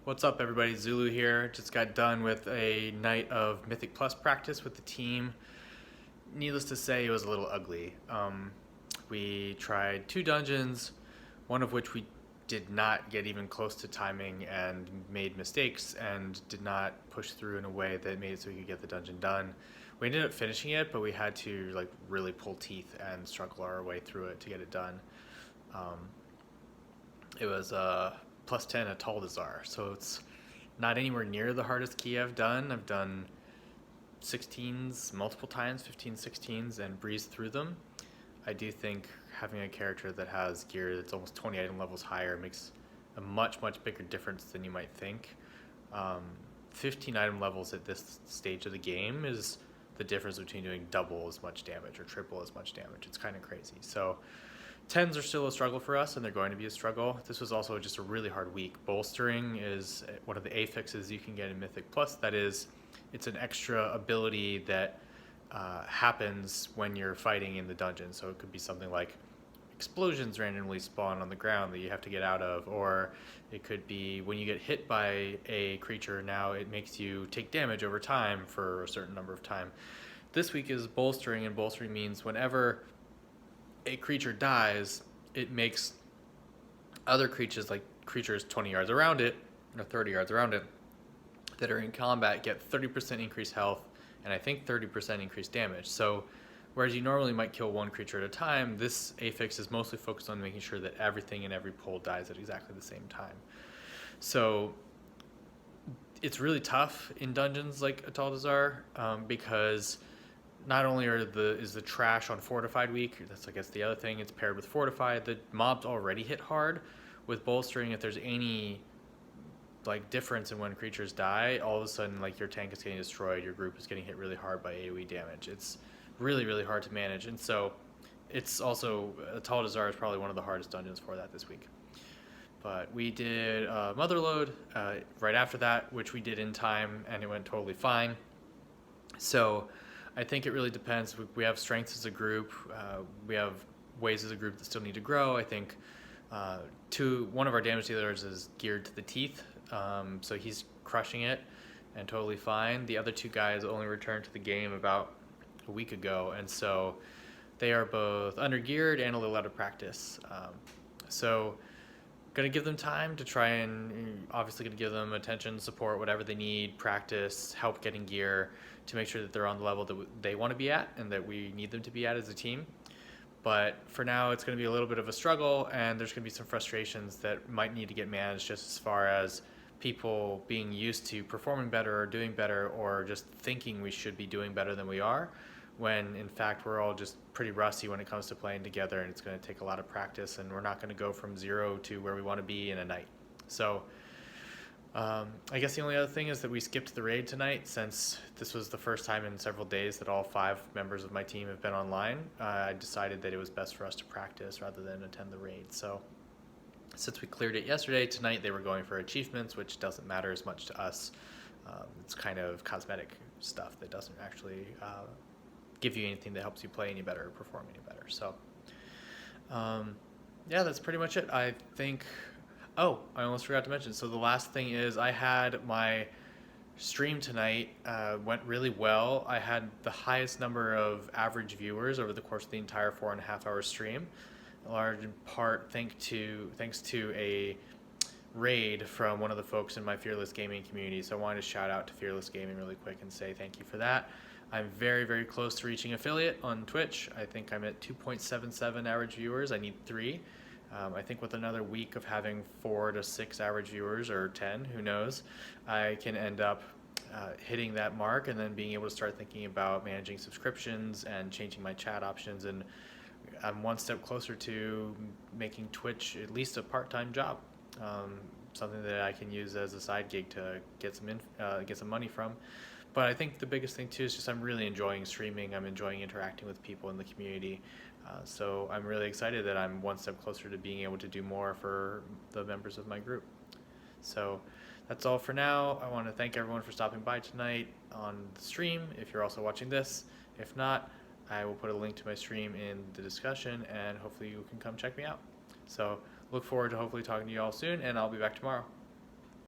What's up, everybody? Zulu here. Just got done with a night of Mythic Plus practice with the team. Needless to say, it was a little ugly. We tried 2 dungeons, one of which we did not get even close to timing and made mistakes and did not push through in a way that made it so we could get the dungeon done. We ended up finishing it, but we had to really pull teeth and struggle our way through it to get it done. It was plus 10 Atal'dazar, so it's not anywhere near the hardest key I've done. I've done 16s multiple times, 15, 16s, and breezed through them. I do think having a character that has gear that's almost 20 item levels higher makes a much bigger difference than you might think. 15 item levels at this stage of the game is the difference between doing double as much damage or triple as much damage. It's kind of crazy. So 10s are still a struggle for us, and they're going to be a struggle. This was also just a really hard week. Bolstering is one of the affixes you can get in Mythic Plus. That is, it's an extra ability that happens when you're fighting in the dungeon. So it could be something like explosions randomly spawn on the ground that you have to get out of, or it could be when you get hit by a creature, now it makes you take damage over time for a certain number of time. This week is bolstering, and bolstering means whenever a creature dies, it makes other creatures, like creatures 20 yards around it or 30 yards around it that are in combat, get 30% increased health and I think 30% increased damage. So whereas you normally might kill one creature at a time, this affix is mostly focused on making sure that everything in every pull dies at exactly the same time. So it's really tough in dungeons like Atal'dazar because not only is the trash on Fortified weak, that's I guess the other thing, it's paired with Fortified. The mobs already hit hard. With bolstering, if there's any difference in when creatures die, all of a sudden your tank is getting destroyed, your group is getting hit really hard by AoE damage. It's really hard to manage, and so it's also, Atal'dazar is probably one of the hardest dungeons for that this week. But we did Motherlode right after that, which we did in time, and it went totally fine. So I think it really depends. We have strengths as a group. We have ways as a group that still need to grow. I think one of our damage dealers is geared to the teeth, so he's crushing it and totally fine. The other 2 guys only returned to the game about a week ago, and so they are both under-geared and a little out of practice. So going to give them time to try, and obviously going to give them attention, support, whatever they need, practice, help getting gear to make sure that they're on the level that they want to be at and that we need them to be at as a team. But for now, it's going to be a little bit of a struggle, and there's going to be some frustrations that might need to get managed, just as far as people being used to performing better or doing better, or just thinking we should be doing better than we are, when in fact we're all just pretty rusty when it comes to playing together, and it's going to take a lot of practice, and we're not going to go from 0 to where we want to be in a night. So I guess the only other thing is that we skipped the raid tonight, since this was the first time in several days that all 5 members of my team have been online. I decided that it was best for us to practice rather than attend the raid. So since we cleared it yesterday, tonight they were going for achievements, which doesn't matter as much to us. It's kind of cosmetic stuff that doesn't actually give you anything that helps you play any better or perform any better. So yeah, that's pretty much it. I think, oh, I almost forgot to mention, so the last thing is I had my stream tonight, went really well. I had the highest number of average viewers over the course of the entire 4.5-hour stream, in large part thanks to a raid from one of the folks in my Fearless Gaming community. So I wanted to shout out to Fearless Gaming really quick and say thank you for that. I'm very close to reaching affiliate on Twitch. I think I'm at 2.77 average viewers. I need 3. I think with another week of having 4 to 6 average viewers, or 10, who knows, I can end up hitting that mark, and then being able to start thinking about managing subscriptions and changing my chat options. And I'm one step closer to making Twitch at least a part-time job, something that I can use as a side gig to get some money from. But I think the biggest thing too is just I'm really enjoying streaming. I'm enjoying interacting with people in the community. So I'm really excited that I'm one step closer to being able to do more for the members of my group. So that's all for now. I want to thank everyone for stopping by tonight on the stream, if you're also watching this. If not, I will put a link to my stream in the discussion, and hopefully you can come check me out. So look forward to hopefully talking to you all soon, and I'll be back tomorrow.